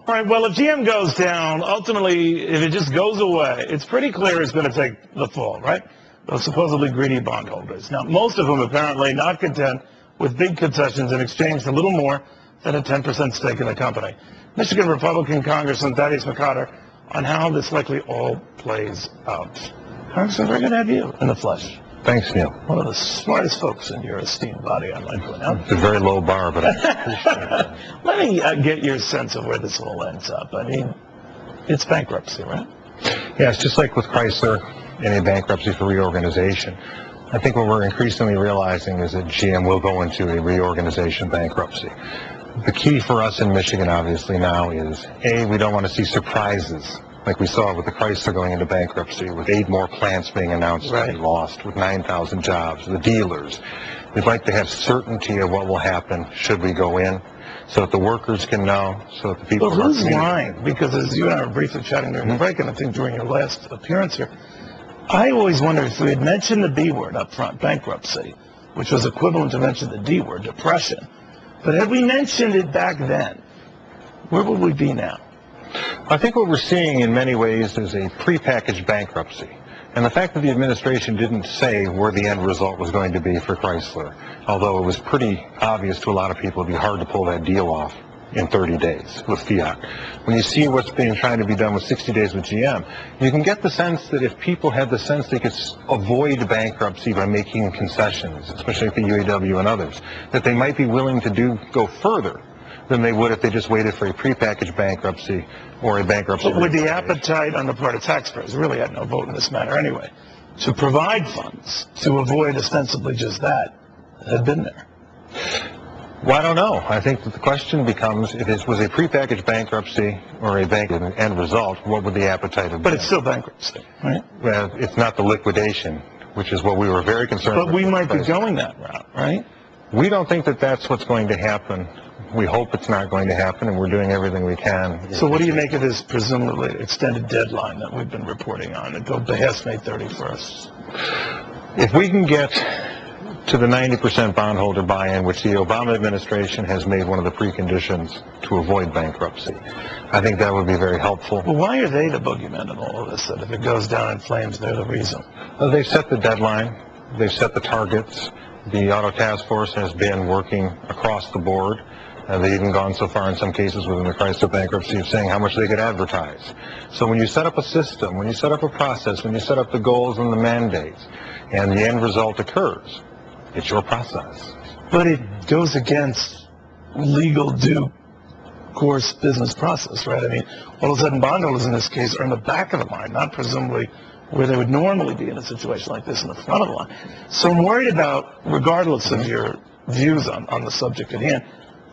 All right, well, if GM goes down, ultimately, if it just goes away, it's pretty clear it's going to take the fall, right? Those supposedly greedy bondholders. Now, most of them apparently not content with big concessions in exchange for little more than a 10% stake in the company. Michigan Republican Congressman Thaddeus McCotter on how this likely all plays out. Congressman, we're going to have you in the flesh. Thanks, Neil. One of the smartest folks in your esteemed body, I'd like to announce. It's a very low bar, but I appreciate it. Let me get your sense of where this all ends up. I mean, it's bankruptcy, right? Yeah, it's just like with Chrysler, any bankruptcy for reorganization. I think what we're increasingly realizing is that GM will go into a reorganization bankruptcy. The key for us in Michigan, obviously, now is, A, we don't want to see surprises like we saw with the Chrysler going into bankruptcy, with 8 more plants being announced to be lost, with 9,000 jobs, the dealers. We'd like to have certainty of what will happen should we go in, so that the workers can know, so that the people... Well, who's lying? Because as you and I were briefly chatting during the break, and I think during your last appearance here, I always wondered if we had mentioned the B word up front, bankruptcy, which was equivalent to mention the D word, depression. But had we mentioned it back then, where would we be now? I think what we're seeing in many ways is a prepackaged bankruptcy. And the fact that the administration didn't say where the end result was going to be for Chrysler, although it was pretty obvious to a lot of people it would be hard to pull that deal off in 30 days with Fiat. When you see what's being trying to be done with 60 days with GM, you can get the sense that if people had the sense they could avoid bankruptcy by making concessions, especially at the UAW and others, that they might be willing to go further than they would if they just waited for a prepackaged bankruptcy or a bankruptcy. But with the appetite on the part of taxpayers, who really had no vote in this matter anyway, to provide funds to avoid ostensibly just that, had been there. Well, I don't know. I think that the question becomes, if it was a prepackaged bankruptcy or a end result, what would the appetite have been? But it's still bankruptcy, right? Well, it's not the liquidation, which is what we were very concerned with. But we might be going that route, right? We don't think that that's what's going to happen. We hope it's not going to happen, and we're doing everything we can. So what do you make of this presumably extended deadline that we've been reporting on? It goes past May 31st. If we can get to the 90% bondholder buy-in, which the Obama administration has made one of the preconditions to avoid bankruptcy, I think that would be very helpful. Well, why are they the boogeymen in all of this? That if it goes down in flames, they're the reason? Well, they've set the deadline. They've set the targets. The Auto Task Force has been working across the board. They've even gone so far in some cases within the Chrysler bankruptcy of saying how much they could advertise. So when you set up a system, when you set up a process, when you set up the goals and the mandates, and the end result occurs, it's your process. But it goes against legal due course business process, right? I mean, all of a sudden bondholders in this case are in the back of the line, not presumably where they would normally be in a situation like this in the front of the line. So I'm worried about, regardless of your views on the subject at hand,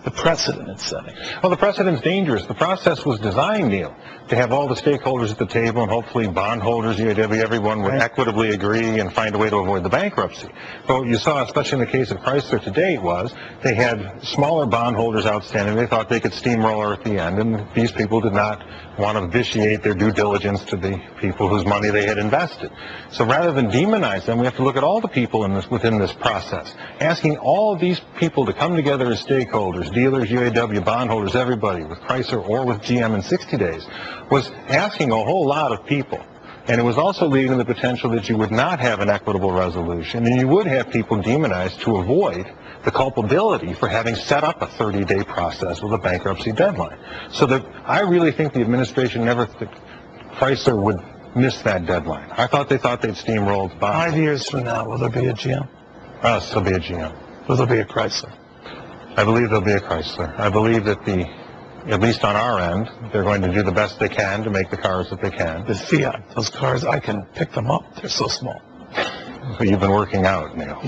the precedent it's setting. Well, the precedent's dangerous. The process was designed, Neil, to have all the stakeholders at the table, and hopefully bondholders, UAW, everyone would equitably agree and find a way to avoid the bankruptcy. But what you saw, especially in the case of Chrysler to date, was they had smaller bondholders outstanding. They thought they could steamroller at the end, and these people did not want to vitiate their due diligence to the people whose money they had invested. So rather than demonize them, we have to look at all the people within this process, asking all of these people to come together as stakeholders, dealers, UAW, bondholders, everybody, with Chrysler or with GM in 60 days, was asking a whole lot of people. And it was also leading to the potential that you would not have an equitable resolution, and you would have people demonized to avoid the culpability for having set up a 30-day process with a bankruptcy deadline. So that I really think the administration never thought Chrysler would miss that deadline. I thought they thought they'd steamrolled by. 5 years from now, will there be a GM? There'll be a GM. Will there be a Chrysler? I believe there'll be a Chrysler. I believe that at least on our end, they're going to do the best they can to make the cars that they can. The Fiat, those cars, I can pick them up. They're so small. You've been working out, Neil.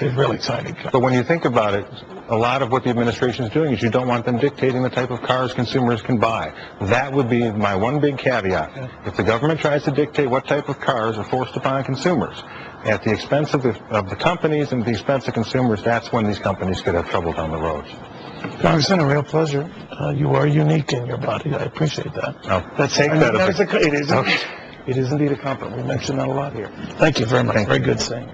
They're really tiny cars. But when you think about it, a lot of what the administration is doing is you don't want them dictating the type of cars consumers can buy. That would be my one big caveat. Yeah. If the government tries to dictate what type of cars are forced upon consumers at the expense of the companies and the expense of consumers, that's when these companies could have trouble down the road. Congressman, a real pleasure. You are unique in your body. I appreciate that. It is. It is indeed a compliment. We mentioned that a lot here. Thank you very much. Very good saying.